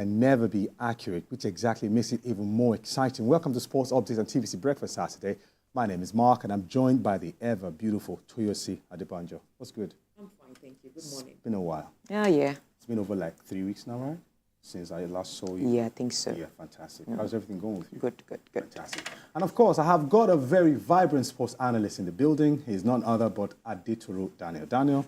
and never be accurate, which exactly makes it even more exciting. Welcome to Sports Updates on TVC Breakfast Saturday. My name is Mark, and I'm joined by the ever beautiful Toyosi Adebanjo. What's good? I'm fine, thank you. Good morning. It's been a while. Yeah. It's been over like 3 weeks now, right? Since I last saw you. Yeah, I think so. Yeah, fantastic. How's everything going with you? Good. Fantastic. And of course, I have got a very vibrant sports analyst in the building. He's none other but Alli To Appeal. Daniel,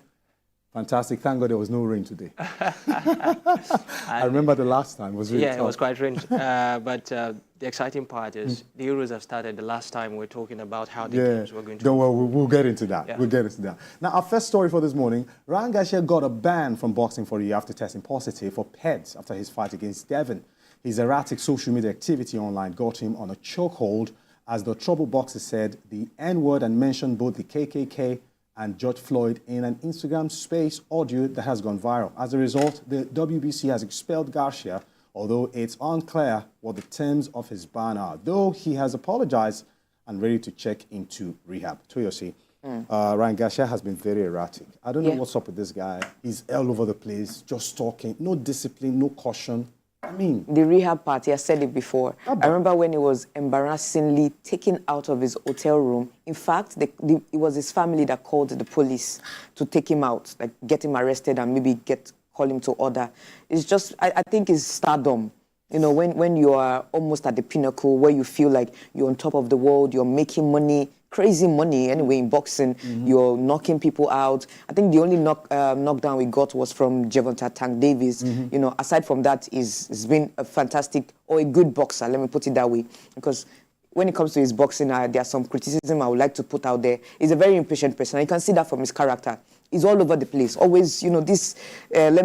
fantastic. Thank God there was no rain today. I remember the last time. It was really tough. It was quite rain. But the exciting part is the Euros have started. The last time we were talking about how the games were going to... We'll get into that. Yeah. We'll get into that. Now, our first story for this morning, Garcia got a ban from boxing for a year after testing positive for PEDs after his fight against Devon. His erratic social media activity online got him on a chokehold as the trouble boxer said the N-word and mentioned both the KKK and George Floyd in an Instagram space audio that has gone viral. As a result, the WBC has expelled Garcia, although it's unclear what the terms of his ban are, though he has apologized and ready to check into rehab. Toyosi, Garcia has been very erratic. I don't know what's up with this guy. He's all over the place, just talking, no discipline, no caution. I mean, the rehab party, I said it before. I remember when he was embarrassingly taken out of his hotel room. In fact, it was his family that called the police to take him out, like get him arrested and maybe call him to order. It's just, I think it's stardom. You know, when you are almost at the pinnacle, where you feel like you're on top of the world, you're making money, crazy money anyway in boxing, you're knocking people out. I think the only knockdown we got was from Gervonta Tank Davis. You know, aside from that, he's been a fantastic or a good boxer, let me put it that way. Because when it comes to his boxing, there's some criticism I would like to put out there. He's a very impatient person. You can see that from his character. He's all over the place. Always, you know, this, permit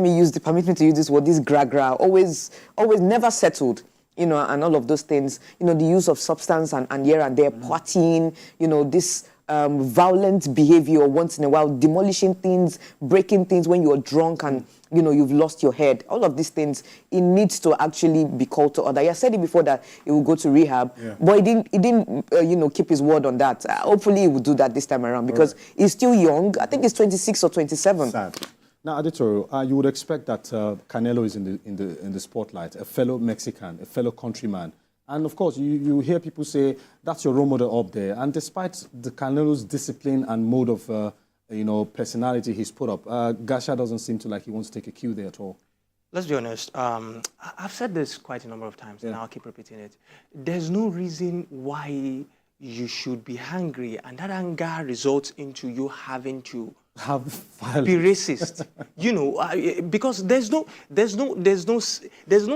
me to use this word, this gra-gra, always never settled. You know, and all of those things, you know, the use of substance and here and there, partying, you know, this violent behavior once in a while, demolishing things, breaking things when you're drunk and, you know, you've lost your head. All of these things, it needs to actually be called to order. I said it before that he will go to rehab, but he didn't keep his word on that. Hopefully he will do that this time around because he's still young. I think he's 26 or 27. Sad. Now, Aditoro, you would expect that Canelo is in the spotlight, a fellow Mexican, a fellow countryman. And, of course, you hear people say, that's your role model up there. And despite the Canelo's discipline and mode of, personality he's put up, Garcia doesn't seem to like he wants to take a cue there at all. Let's be honest. I've said this quite a number of times, and I'll keep repeating it. There's no reason why you should be angry, and that anger results into you having to be racist, you know, because there's no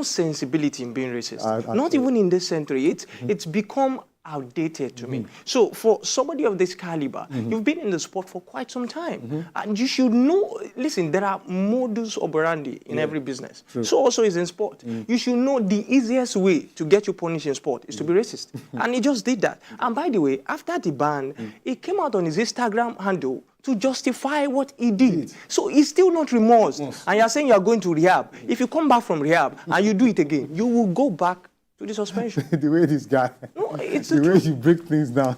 sensibility in being racist. Not even in this century. It's become outdated to me. So for somebody of this caliber, you've been in the sport for quite some time, and you should know. Listen, there are modus operandi in every business. True. So also is in sport. You should know the easiest way to get you punished in sport is to be racist, and he just did that. And by the way, after the ban, he came out on his Instagram handle to justify what he did. So he's still not remorse. And you're saying you're going to rehab. If you come back from rehab and you do it again, you will go back to the suspension. The way this guy, the way you break things down.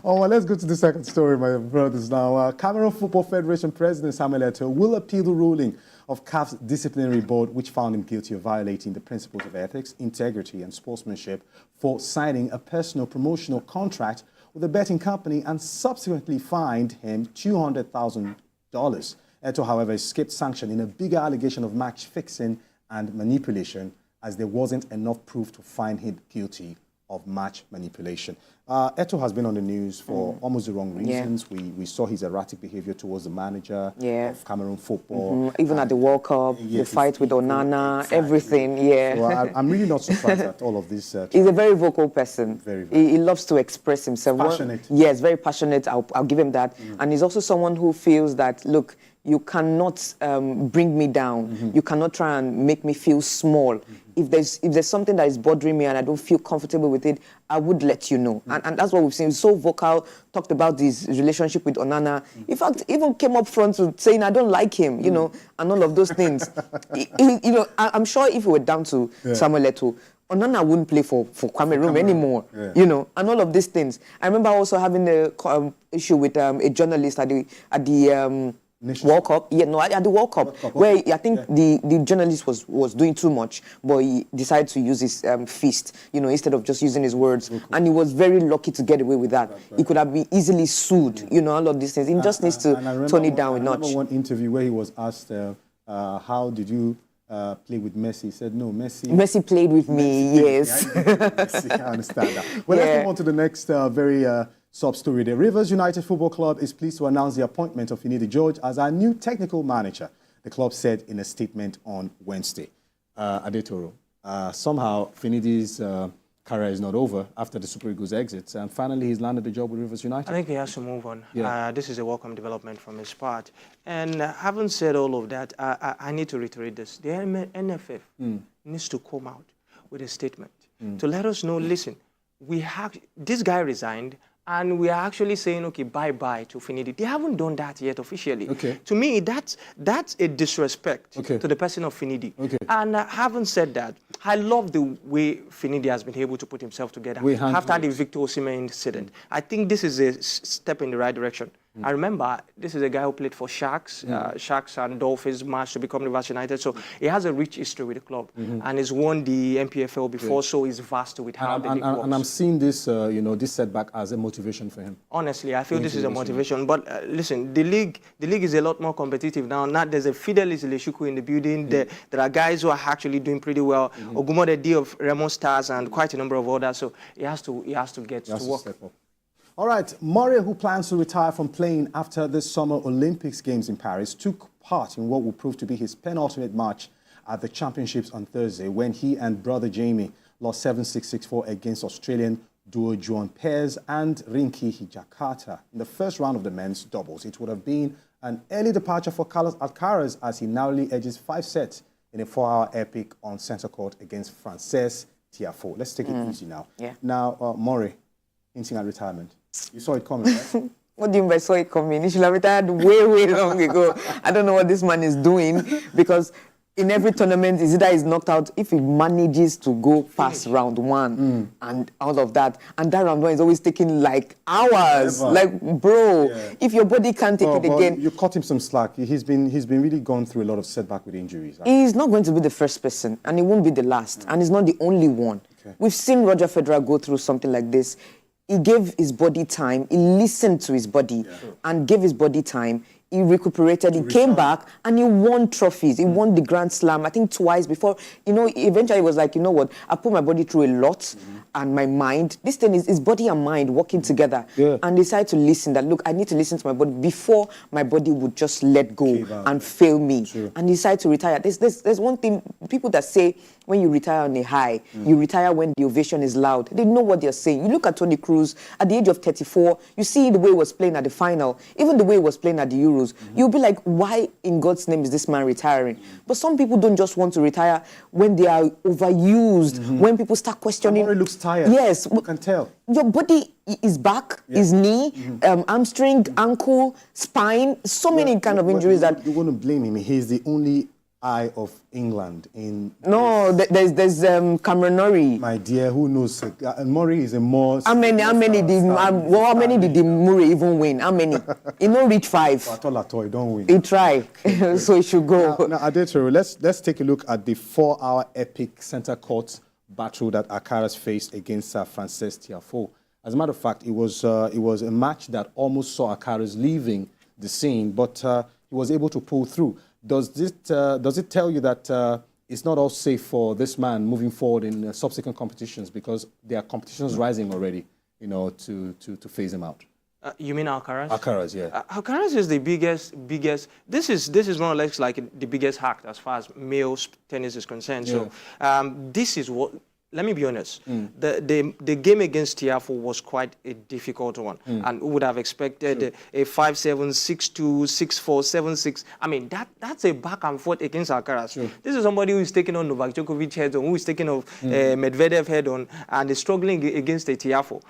Well, let's go to the second story, my brothers. Now, Cameroon Football Federation President Samuel Eto'o will appeal the ruling of CAF's disciplinary board, which found him guilty of violating the principles of ethics, integrity, and sportsmanship for signing a personal promotional contract with a betting company and subsequently fined him $200,000. Eto'o, however, escaped sanction in a bigger allegation of match fixing and manipulation, as there wasn't enough proof to find him guilty of match manipulation. Eto'o has been on the news for almost the wrong reasons. We saw his erratic behavior towards the manager of Cameroon football. Even at the World Cup, the fight with Onana, everything, Well, I'm really not surprised at all of this. He's a very vocal person. Very. He loves to express himself. Passionate. Yes, very passionate. I'll give him that. And he's also someone who feels that, look, you cannot bring me down. You cannot try and make me feel small. If there's something that is bothering me and I don't feel comfortable with it, I would let you know. And that's what we've seen. He's so vocal, talked about his relationship with Onana. In fact, even came up front to saying, I don't like him, you know, and all of those things. You know, I'm sure if we were down to Samuel Eto'o, Onana wouldn't play for Cameroon anymore, you know, and all of these things. I remember also having an issue with a journalist at the World Cup, yeah, no, at the World Cup, where I think the journalist was doing too much, but he decided to use his fist, instead of just using his words, and he was very lucky to get away with that. He could have been easily sued, all of these things. He just needs to tone it down a notch. I remember one interview where he was asked, how did you play with Messi? He said, no, Messi played with me, yes. I understand that. Well, let's move on to the next very sub-story. The Rivers United Football Club is pleased to announce the appointment of Finidi George as our new technical manager, the club said in a statement on Wednesday. Adetoro, somehow Finidi's career is not over after the Super Eagles exits, and finally he's landed the job with Rivers United. I think he has to move on. Yeah. This is a welcome development from his part. And having said all of that, I need to reiterate this. The NFF needs to come out with a statement to let us know, listen, this guy resigned, and we are actually saying, okay, bye-bye to Finidi. They haven't done that yet officially. Okay. To me, that's a disrespect to the person of Finidi. Okay. And having said that, I love the way Finidi has been able to put himself together after the Victor Osimhen incident. I think this is a step in the right direction. I remember this is a guy who played for Sharks, Sharks and Dolphins match to become Rivers United. So he has a rich history with the club and he's won the MPFL before, so he's vast with how the league works. And I'm seeing this, this setback as a motivation for him. Honestly, I feel this is a motivation. But listen, the league is a lot more competitive now. There's a Fidelis Leshuku in the building. There are guys who are actually doing pretty well. Ogumode D of Remo Stars and quite a number of others. So he has to get to work. Step up. All right, Murray, who plans to retire from playing after the Summer Olympics Games in Paris, took part in what will prove to be his penultimate match at the Championships on Thursday when he and brother Jamie lost 7-6, 6-4 against Australian duo Juan Perez and Rinki Hijakata in the first round of the men's doubles. It would have been an early departure for Carlos Alcaraz as he narrowly edges 5 sets in a 4-hour epic on centre court against Frances Tiafoe. Let's take it easy now. Yeah. Now, Murray, hinting at retirement. You saw it coming, right? What do you mean by saw it coming? He should have retired way, way long ago. I don't know what this man is doing because in every tournament, it's either he's knocked out if he manages to go past round one and all of that. And that round one is always taking like hours. Like, bro, if your body can't take it again. You cut him some slack. He's been really gone through a lot of setback with injuries. He's not going to be the first person and he won't be the last. And he's not the only one. Okay. We've seen Roger Federer go through something like this. He gave his body time, he listened to his body and gave his body time. He recuperated, he came back and he won trophies. He won the Grand Slam, I think twice before. Eventually he was like, you know what, I put my body through a lot and my mind. This thing is body and mind working together. And decided to listen that, look, I need to listen to my body before my body would just let go and fail me. And decide to retire. There's one thing, people that say when you retire on a high, you retire when the ovation is loud. They know what they're saying. You look at Toni Kroos, at the age of 34, you see the way he was playing at the final, even the way he was playing at the Euros. You'll be like, why in God's name is this man retiring? But some people don't just want to retire when they are overused, when people start questioning. He looks tired. Yes. You can tell. Your body is back, his knee, hamstring, ankle, spine, so many kind of injuries that... You want to blame him. He's the only eye of England in... No, there's Cameron Norrie. My dear, who knows? Murray is a more... How many did the Murray even win? How many? He no reach 5. At all, he don't win. He tried, so he should go. Now Adetoro, let's take a look at the 4-hour epic centre court battle that Alcaraz faced against Frances Tiafoe. As a matter of fact, it was a match that almost saw Alcaraz leaving the scene, but he was able to pull through. Does it tell you that it's not all safe for this man moving forward in subsequent competitions because there are competitions rising already, to phase him out? You mean Alcaraz? Alcaraz, yeah. Alcaraz is the biggest. This is more or less like the biggest hack as far as male tennis is concerned. Yeah. So this is what. Let me be honest. The game against Tiafoe was quite a difficult one, and we would have expected a 5-7, 6-2, 6-4, 7-6. I mean, that's a back and forth against Alcaraz. This is somebody who is taking on Novak Djokovic head on, who is taking off Medvedev head on, and is struggling against a Tiafoe.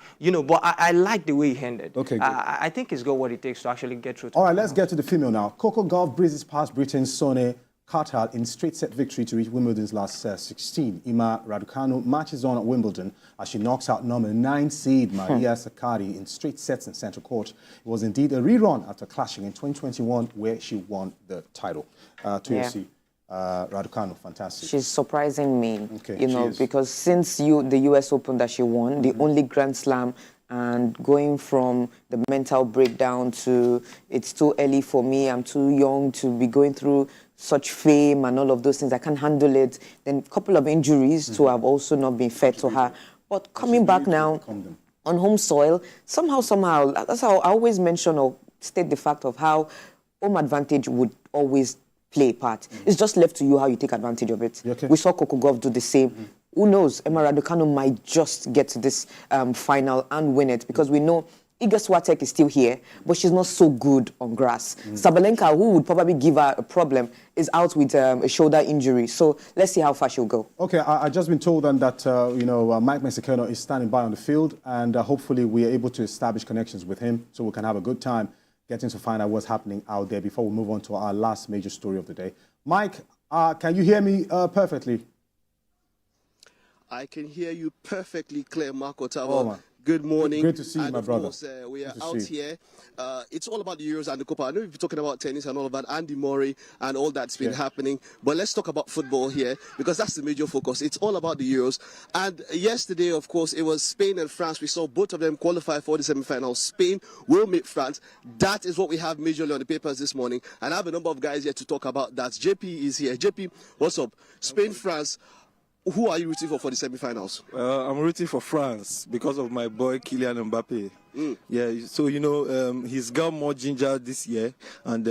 But I like the way he ended. Okay, I think he's got what it takes to actually get through. All right, let's get to the female now. Coco Gauff breezes past Britain's Sonny Qatar in straight-set victory to reach Wimbledon's last 16. Emma Raducanu marches on at Wimbledon as she knocks out number 9 seed Maria Sakkari in straight sets in centre court. It was indeed a rerun after clashing in 2021 where she won the title. TVC Raducanu, fantastic. She's surprising me, okay, you know, because since the US Open that she won, the only Grand Slam, and going from the mental breakdown to it's too early for me, I'm too young to be going through such fame and all of those things, I can't handle it. Then a couple of injuries to have also not been fair to her. But coming back now on home soil, somehow, that's how I always mention or state the fact of how home advantage would always play a part. It's just left to you how you take advantage of it. Okay. We saw Coco Gauff do the same. Who knows? Emma Raducanu might just get to this final and win it, because we know Iga Swiatek is still here, but she's not so good on grass. Sabalenka, who would probably give her a problem, is out with a shoulder injury. So let's see how far she'll go. Okay, I've just been told then that Mike Mexicano is standing by on the field, and hopefully we are able to establish connections with him so we can have a good time getting to find out what's happening out there before we move on to our last major story of the day. Mike, can you hear me perfectly? I can hear you perfectly clear, Marco Tava. Oh, good morning. Great to see you, my brother. Course, we are out here. It's all about the Euros and the Copa. I know you're talking about tennis and all of that, Andy Murray and all that's been happening. But let's talk about football here, because that's the major focus. It's all about the Euros. And yesterday, of course, it was Spain and France. We saw both of them qualify for the semi-finals. Spain will meet France. That is what we have majorly on the papers this morning. And I have a number of guys here to talk about that. JP is here. JP, what's up? Spain, France. Who are you rooting for the semi-finals? I'm rooting for France because of my boy Kylian Mbappe. Yeah, so he's got more ginger this year, and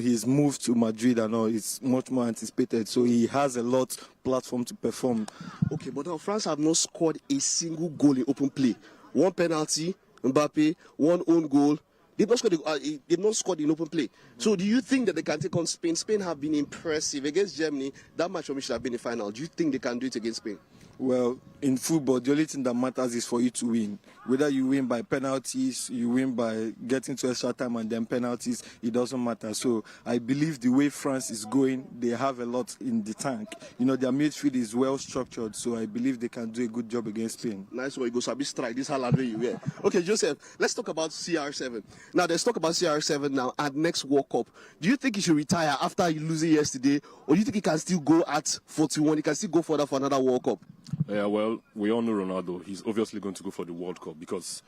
he's moved to Madrid and all. It's much more anticipated, so he has a lot platform to perform. Okay, but now France have not scored a single goal in open play. One penalty, Mbappe, one own goal. They've not scored in open play. So do you think that they can take on Spain? Spain have been impressive against Germany. That match for me should have been a final. Do you think they can do it against Spain? Well, in football, the only thing that matters is for you to win. Whether you win by penalties, you win by getting to extra time and then penalties, it doesn't matter. So I believe the way France is going, they have a lot in the tank. Their midfield is well structured, so I believe they can do a good job against Spain. Nice way you go, Sabi strike. This Haaland way you wear. Okay, Joseph, let's talk about CR7. Now, let's talk about CR7 now at next World Cup. Do you think he should retire after losing yesterday, or do you think he can still go at 41? He can still go further for another World Cup? Yeah, well, we all know Ronaldo. He's obviously going to go for the World Cup because,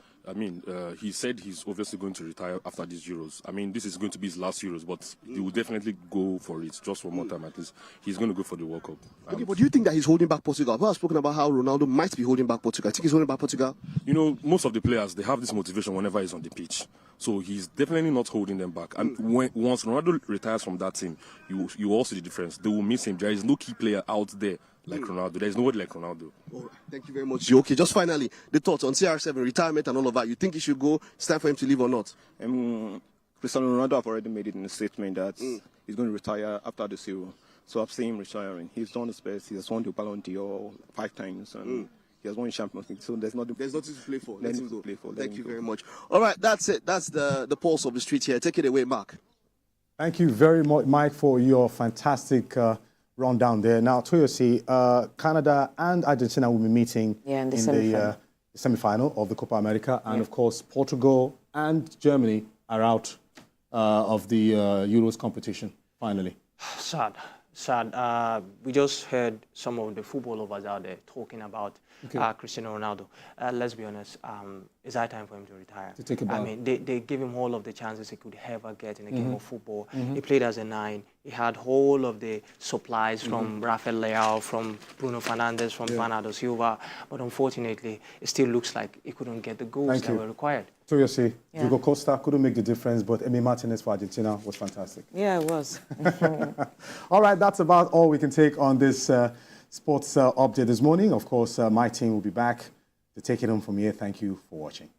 he said he's obviously going to retire after these Euros. This is going to be his last Euros, but he will definitely go for it just one more time at least. He's going to go for the World Cup. Okay, but do you think that he's holding back Portugal? I've spoken about how Ronaldo might be holding back Portugal. I think he's holding back Portugal. Most of the players, they have this motivation whenever he's on the pitch. So he's definitely not holding them back. And once Ronaldo retires from that team, you all see the difference. They will miss him. There is no key player out there like Ronaldo. There is nobody like Ronaldo. All right. Thank you very much. Okay, just finally, the thoughts on CR7, retirement and all of that. You think he should go? It's time for him to leave or not? Cristiano Ronaldo have already made it in a statement that he's going to retire after the Euro. So I've seen him retiring. He's done his best. He has won the Ballon d'Or 5 times. And he has won Champions League. So there's nothing to play for. Let him go. Thank you very much. All right, that's it. That's the pulse of the street here. Take it away, Mark. Thank you very much, Mike, for your fantastic rundown there. Now, Toyosi, Canada and Argentina will be meeting in the semi-final of the Copa America. And, of course, Portugal and Germany are out of the Euros competition, finally. Sad. We just heard some of the football lovers out there talking about Cristiano Ronaldo. Let's be honest, it's high time for him to retire. To take a bow. They give him all of the chances he could ever get in a game of football. He played as a 9. He had all of the supplies from Rafael Leao, from Bruno Fernandes, from Bernardo Silva. But unfortunately, it still looks like he couldn't get the goals that were required. So you see, Hugo Costa couldn't make the difference, but Emi Martinez for Argentina was fantastic. Yeah, it was. All right, that's about all we can take on this sports update this morning. Of course, my team will be back to take it home from here. Thank you for watching.